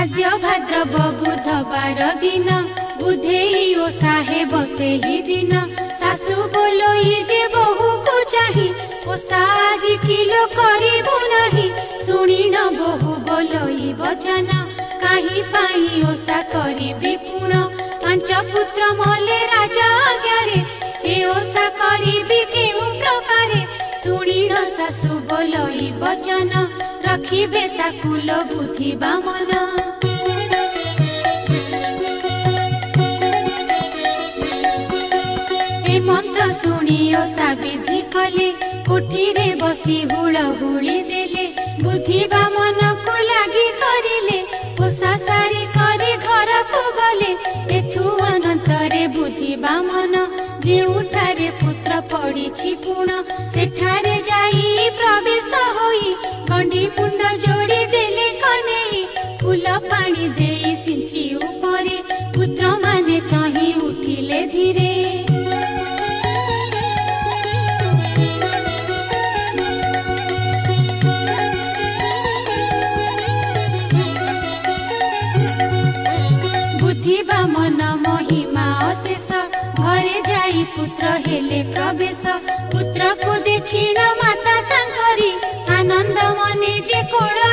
आद्य भाद्रव बुधवार दिन बुधेई ओषा हे बसे ही दिन सासु बोलोई जे बहु को चाही ओषा आज किलो करिबु नाही सुनी न बहु बोलोई वचन काहि पाई ओषा करिबि पुण पांच पुत्र मले राजा आज्ञारे ए ओषा करिबि केउ प्रकारे सुनी न सासु बोलोई वचन रखिबे ताकुल बुद्धि बामन हेमंत सुनी ओषा विधि कले कुटीरे बसी हुलहुली देले बुद्धि बामन को लागी करिले ओषा सारी करी घर को गले एथु अनंतरे बुद्धि बामन जेउठारे पुत्र पड़िछि पुण सेठारे जाई प्रवेश होई गंडी मुंड जोड़ी देले कनेई फूल पानी देई सिंची उपरे पुत्र माने कहीं उठिले धीरे बुद्धि बामन महिमा अशेष घरे जाई पुत्र हेले प्रवेश पुत्र को देखिण माता तांकरी आनंद मने जे कोड़